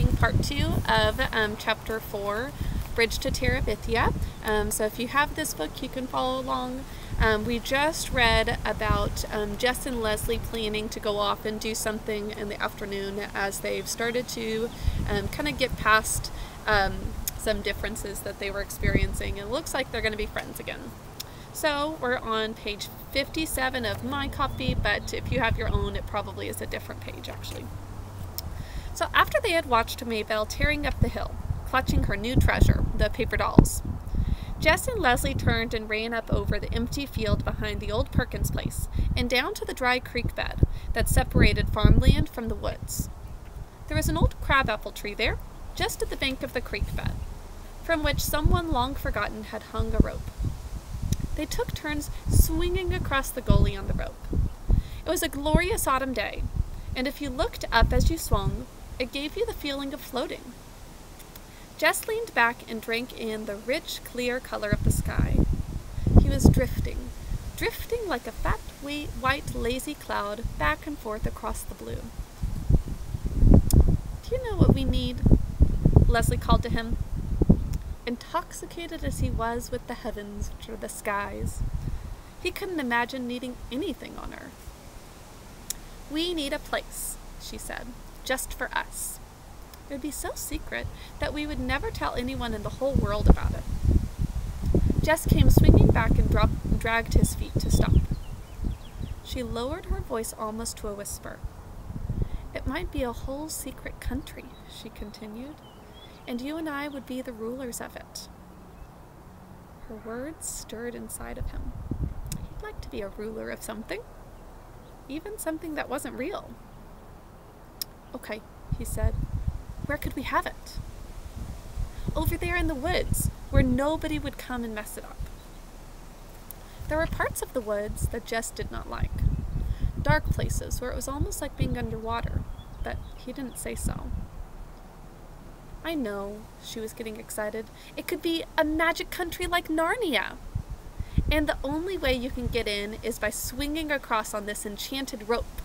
reading part 2 of chapter 4, Bridge to Terabithia. So if you have this book, you can follow along. We just read about Jess and Leslie planning to go off and do something in the afternoon as they've started to kind of get past some differences that they were experiencing. It looks like they're going to be friends again. So we're on page 57 of my copy, but if you have your own, it probably is a different page actually. So after they had watched Maybelle tearing up the hill, clutching her new treasure, the paper dolls, Jess and Leslie turned and ran up over the empty field behind the old Perkins place and down to the dry creek bed that separated farmland from the woods. There was an old crabapple tree there, just at the bank of the creek bed, from which someone long forgotten had hung a rope. They took turns swinging across the gully on the rope. It was a glorious autumn day, and if you looked up as you swung, it gave you the feeling of floating. Jess leaned back and drank in the rich, clear color of the sky. He was drifting like a fat, white, lazy cloud back and forth across the blue. "Do you know what we need?" Leslie called to him. Intoxicated as he was with the heavens or the skies, he couldn't imagine needing anything on earth. "We need a place," she said, "just for us. It would be so secret that we would never tell anyone in the whole world about it." Jess came swinging back and dragged his feet to stop. She lowered her voice almost to a whisper. "It might be a whole secret country," she continued, "and you and I would be the rulers of it." Her words stirred inside of him. He'd like to be a ruler of something, even something that wasn't real. "Okay," he said. "Where could we have it?" "Over there in the woods, where nobody would come and mess it up." There were parts of the woods that Jess did not like. Dark places where it was almost like being underwater, but he didn't say so. "I know," she was getting excited. "It could be a magic country like Narnia. And the only way you can get in is by swinging across on this enchanted rope."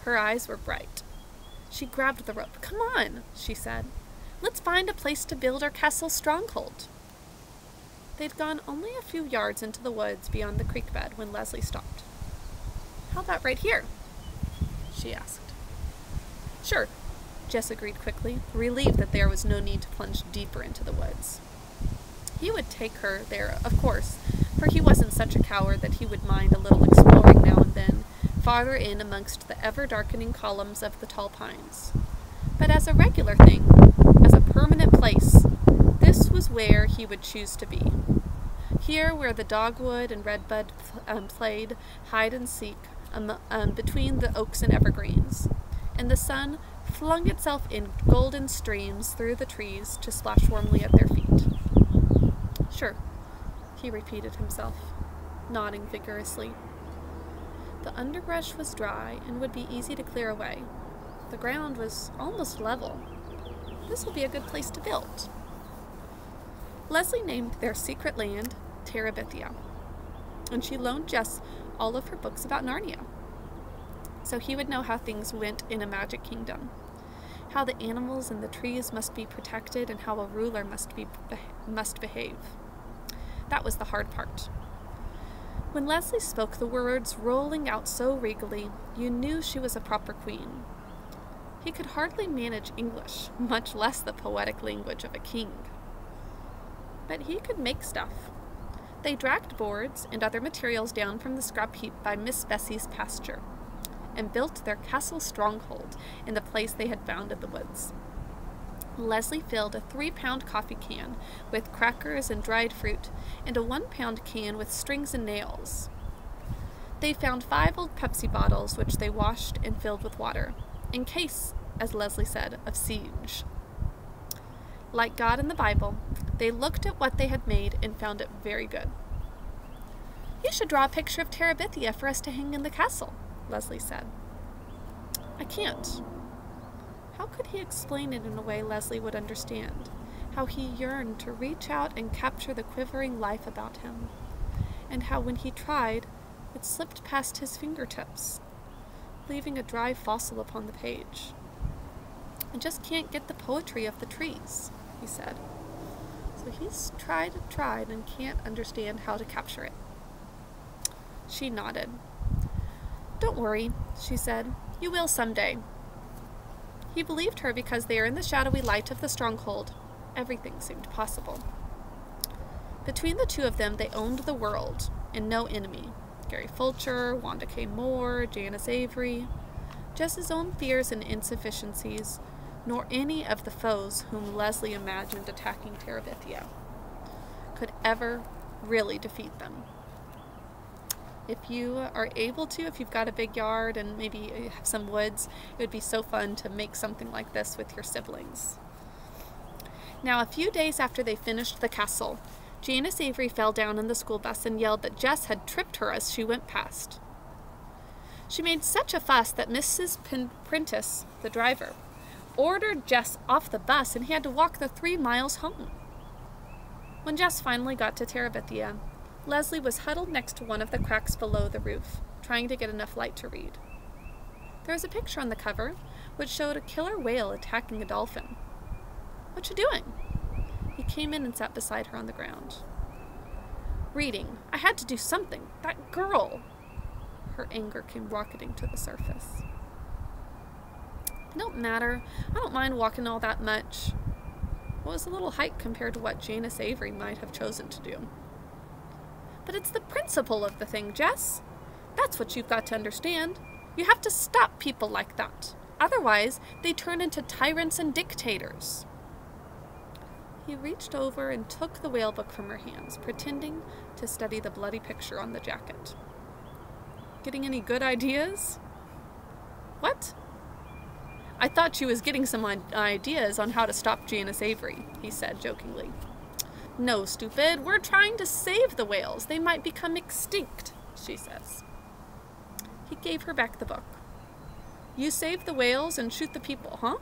Her eyes were bright. She grabbed the rope. "Come on," she said. "Let's find a place to build our castle stronghold." They'd gone only a few yards into the woods beyond the creek bed when Leslie stopped. "How about right here?" she asked. "Sure," Jess agreed quickly, relieved that there was no need to plunge deeper into the woods. He would take her there, of course, for he wasn't such a coward that he would mind a little exploring now and then, farther in amongst the ever-darkening columns of the tall pines. But as a regular thing, as a permanent place, this was where he would choose to be. Here where the dogwood and redbud played hide-and-seek between the oaks and evergreens, and the sun flung itself in golden streams through the trees to splash warmly at their feet. "Sure," he repeated himself, nodding vigorously. The underbrush was dry and would be easy to clear away. The ground was almost level. This would be a good place to build. Leslie named their secret land Terabithia, and she loaned Jess all of her books about Narnia, so he would know how things went in a magic kingdom, how the animals and the trees must be protected, and how a ruler must behave. That was the hard part. When Leslie spoke, the words rolling out so regally, you knew she was a proper queen. He could hardly manage English, much less the poetic language of a king. But he could make stuff. They dragged boards and other materials down from the scrap heap by Miss Bessie's pasture, and built their castle stronghold in the place they had found in the woods. Leslie filled a 3-pound coffee can with crackers and dried fruit, and a 1-pound can with strings and nails. They found 5 old Pepsi bottles, which they washed and filled with water, in case, as Leslie said, of siege. Like God in the Bible, they looked at what they had made and found it very good. "You should draw a picture of Terabithia for us to hang in the castle," Leslie said. "I can't." How could he explain it in a way Leslie would understand? How he yearned to reach out and capture the quivering life about him, and how when he tried, it slipped past his fingertips, leaving a dry fossil upon the page. I just can't get the poetry of the trees, he said. So he's tried and tried and can't understand how to capture it. She nodded. Don't worry, she said. You will someday. He believed her because there in the shadowy light of the stronghold, everything seemed possible. Between the two of them, they owned the world, and no enemy. Gary Fulcher, Wanda K. Moore, Janice Avery. Jess's own fears and insufficiencies, nor any of the foes whom Leslie imagined attacking Terabithia, could ever really defeat them. If you are able to, if you've got a big yard and maybe have some woods, it would be so fun to make something like this with your siblings. Now, a few days after they finished the castle, Janice Avery fell down in the school bus and yelled that Jess had tripped her as she went past. She made such a fuss that Mrs. Prentice, the driver, ordered Jess off the bus and he had to walk the 3 miles home. When Jess finally got to Terabithia, Leslie was huddled next to one of the cracks below the roof, trying to get enough light to read. There was a picture on the cover which showed a killer whale attacking a dolphin. "What you doing?" He came in and sat beside her on the ground. "Reading. I had to do something. That girl!" Her anger came rocketing to the surface. "It don't matter. I don't mind walking all that much." It was a little hike compared to what Janice Avery might have chosen to do. "But it's the principle of the thing, Jess. That's what you've got to understand. You have to stop people like that. Otherwise, they turn into tyrants and dictators." He reached over and took the whale book from her hands, pretending to study the bloody picture on the jacket. "Getting any good ideas?" "What?" "I thought she was getting some ideas on how to stop Janice Avery," he said jokingly. "No, stupid. We're trying to save the whales. They might become extinct," she says. He gave her back the book. "You save the whales and shoot the people, huh?"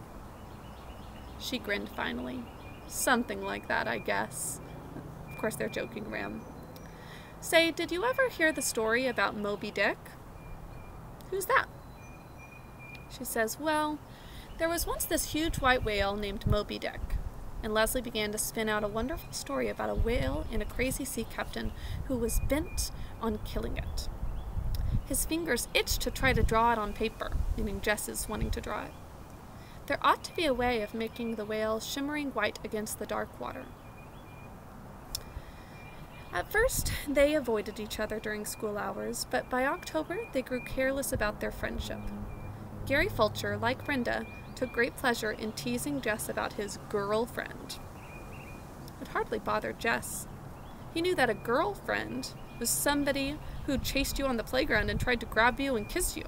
She grinned finally. "Something like that, I guess." Of course, they're joking around. "Say, did you ever hear the story about Moby Dick?" "Who's that?" She says, "Well, there was once this huge white whale named Moby Dick." And Leslie began to spin out a wonderful story about a whale and a crazy sea captain who was bent on killing it. His fingers itched to try to draw it on paper, meaning Jess's wanting to draw it. There ought to be a way of making the whale shimmering white against the dark water. At first, they avoided each other during school hours, but by October, they grew careless about their friendship. Gary Fulcher, like Brenda, took great pleasure in teasing Jess about his girlfriend. It hardly bothered Jess. He knew that a girlfriend was somebody who chased you on the playground and tried to grab you and kiss you.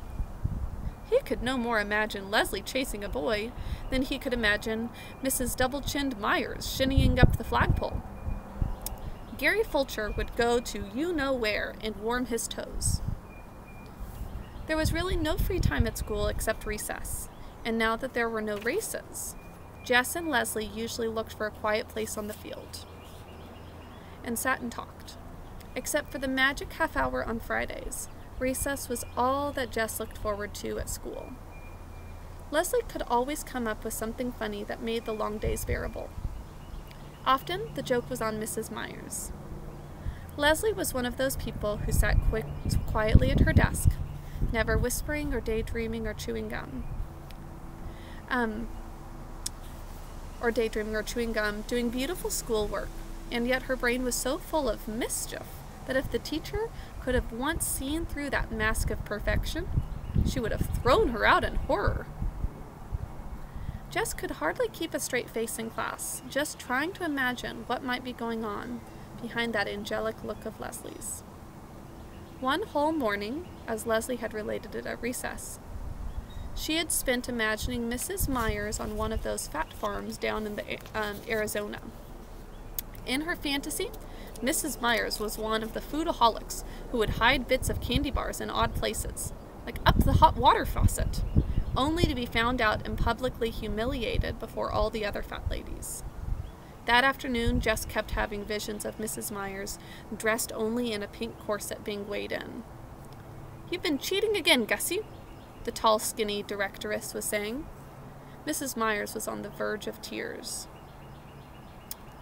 He could no more imagine Leslie chasing a boy than he could imagine Mrs. Double-Chinned Myers shinnying up the flagpole. Gary Fulcher would go to you-know-where and warm his toes. There was really no free time at school except recess, and now that there were no races, Jess and Leslie usually looked for a quiet place on the field and sat and talked. Except for the magic half hour on Fridays, recess was all that Jess looked forward to at school. Leslie could always come up with something funny that made the long days bearable. Often, the joke was on Mrs. Myers. Leslie was one of those people who sat quietly at her desk, never whispering or daydreaming or chewing gum. Doing beautiful schoolwork, and yet her brain was so full of mischief that if the teacher could have once seen through that mask of perfection, she would have thrown her out in horror. Jess could hardly keep a straight face in class, just trying to imagine what might be going on behind that angelic look of Leslie's. One whole morning, as Leslie had related it at recess, she had spent imagining Mrs. Myers on one of those fat farms down in Arizona. In her fantasy, Mrs. Myers was one of the foodaholics who would hide bits of candy bars in odd places, like up the hot water faucet, only to be found out and publicly humiliated before all the other fat ladies. That afternoon, Jess kept having visions of Mrs. Myers, dressed only in a pink corset, being weighed in. "You've been cheating again, Gussie," the tall, skinny directress was saying. Mrs. Myers was on the verge of tears.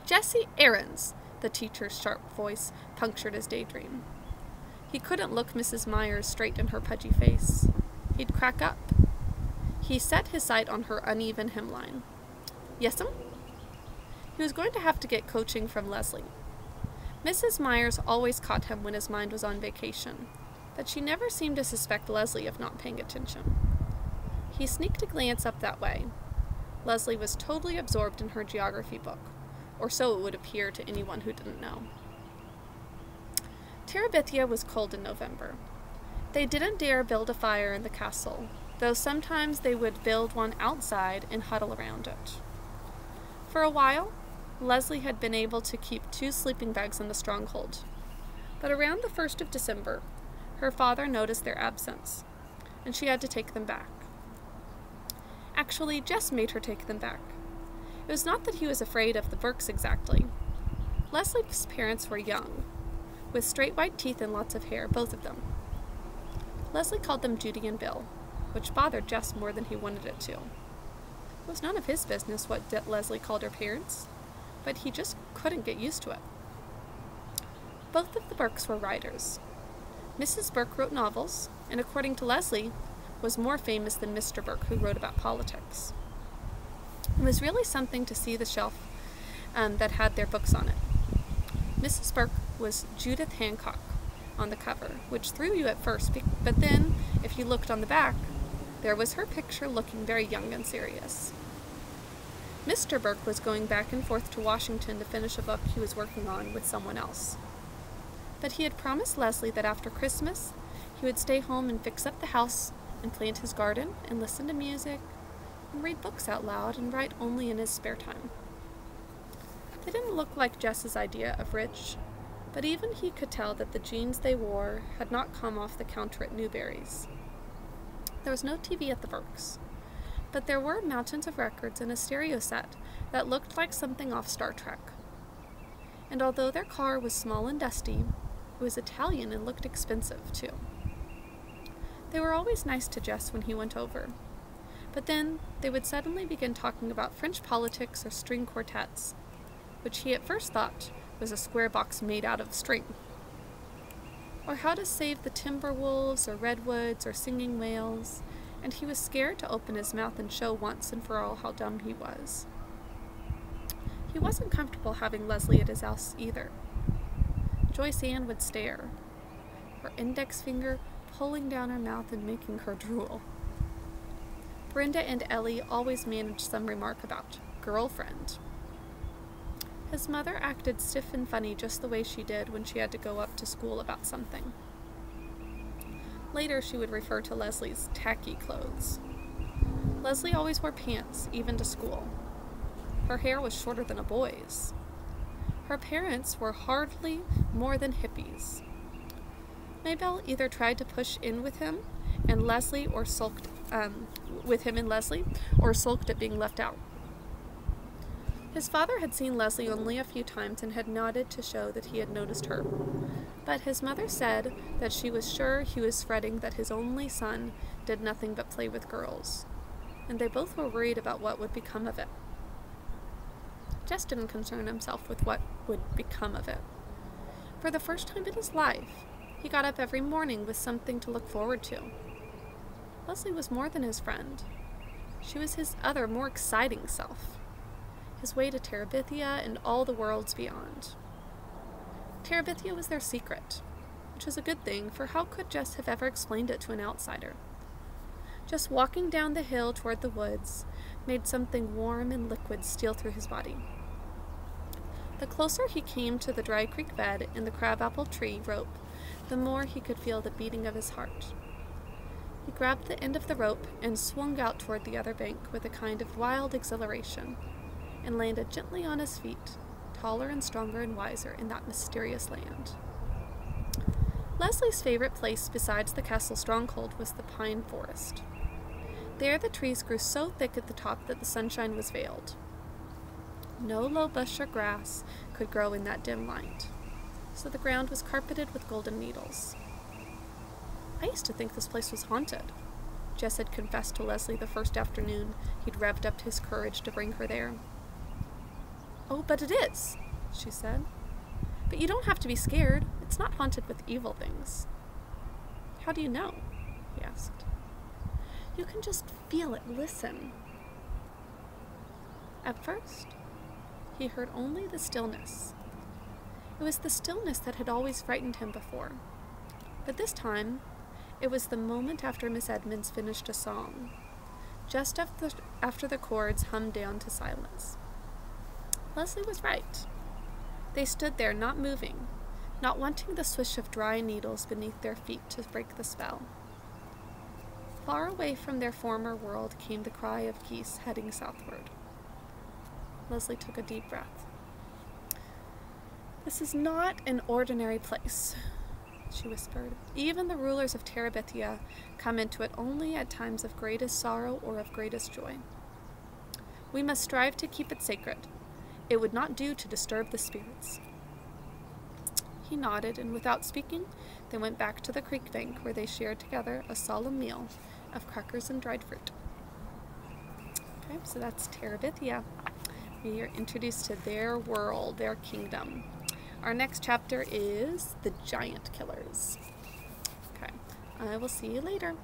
"Jesse Aarons!" The teacher's sharp voice punctured his daydream. He couldn't look Mrs. Myers straight in her pudgy face. He'd crack up. He set his sight on her uneven hemline. "Yes'm?" He was going to have to get coaching from Leslie. Mrs. Myers always caught him when his mind was on vacation, but she never seemed to suspect Leslie of not paying attention. He sneaked a glance up that way. Leslie was totally absorbed in her geography book, or so it would appear to anyone who didn't know. Terabithia was cold in November. They didn't dare build a fire in the castle, though sometimes they would build one outside and huddle around it. For a while, Leslie had been able to keep 2 sleeping bags in the stronghold, but around the 1st of December, her father noticed their absence, and she had to take them back. Actually, Jess made her take them back. It was not that he was afraid of the Burkes exactly. Leslie's parents were young, with straight white teeth and lots of hair, both of them. Leslie called them Judy and Bill, which bothered Jess more than he wanted it to. It was none of his business what Leslie called her parents, but he just couldn't get used to it. Both of the Burkes were writers. Mrs. Burke wrote novels, and according to Leslie, was more famous than Mr. Burke, who wrote about politics. It was really something to see the shelf that had their books on it. Mrs. Burke was Judith Hancock on the cover, which threw you at first, but then, if you looked on the back, there was her picture looking very young and serious. Mr. Burke was going back and forth to Washington to finish a book he was working on with someone else. But he had promised Leslie that after Christmas, he would stay home and fix up the house and plant his garden and listen to music and read books out loud and write only in his spare time. They didn't look like Jess's idea of rich, but even he could tell that the jeans they wore had not come off the counter at Newberry's. There was no TV at the Burkes, but there were mountains of records and a stereo set that looked like something off Star Trek. And although their car was small and dusty, it was Italian and looked expensive, too. They were always nice to Jess when he went over, but then they would suddenly begin talking about French politics or string quartets, which he at first thought was a square box made out of string, or how to save the timber wolves or redwoods or singing whales, and he was scared to open his mouth and show once and for all how dumb he was. He wasn't comfortable having Leslie at his house either. Joyce Ann would stare, her index finger pulling down her mouth and making her drool. Brenda and Ellie always managed some remark about girlfriend. His mother acted stiff and funny just the way she did when she had to go up to school about something. Later, she would refer to Leslie's tacky clothes. Leslie always wore pants, even to school. Her hair was shorter than a boy's. Her parents were hardly more than hippies. Maybelle either tried to push in with him and Leslie or sulked or sulked at being left out. His father had seen Leslie only a few times and had nodded to show that he had noticed her, but his mother said that she was sure he was fretting that his only son did nothing but play with girls, and they both were worried about what would become of it. Jess didn't concern himself with what would become of it. For the first time in his life, he got up every morning with something to look forward to. Leslie was more than his friend. She was his other, more exciting self. His way to Terabithia and all the worlds beyond. Terabithia was their secret, which was a good thing, for how could Jess have ever explained it to an outsider? Just walking down the hill toward the woods made something warm and liquid steal through his body. The closer he came to the dry creek bed and the crabapple tree rope, the more he could feel the beating of his heart. He grabbed the end of the rope and swung out toward the other bank with a kind of wild exhilaration, and landed gently on his feet, taller and stronger and wiser in that mysterious land. Leslie's favorite place besides the castle stronghold was the pine forest. There the trees grew so thick at the top that the sunshine was veiled. No low bush or grass could grow in that dim light, so the ground was carpeted with golden needles. I used to think this place was haunted, Jess had confessed to Leslie the first afternoon he'd revved up his courage to bring her there. "Oh, but it is," she said. "But you don't have to be scared. It's not haunted with evil things." "How do you know?" he asked. "You can just feel it. Listen." At first, he heard only the stillness. It was the stillness that had always frightened him before. But this time, it was the moment after Miss Edmonds finished a song, just after the chords hummed down to silence. Leslie was right. They stood there, not moving, not wanting the swish of dry needles beneath their feet to break the spell. Far away from their former world came the cry of geese heading southward. Leslie took a deep breath. "This is not an ordinary place," she whispered. "Even the rulers of Terabithia come into it only at times of greatest sorrow or of greatest joy. We must strive to keep it sacred. It would not do to disturb the spirits." He nodded, and without speaking, they went back to the creek bank, where they shared together a solemn meal of crackers and dried fruit. Okay, so that's Terabithia. We are introduced to their world, their kingdom. Our next chapter is the Giant Killers. Okay, I will see you later.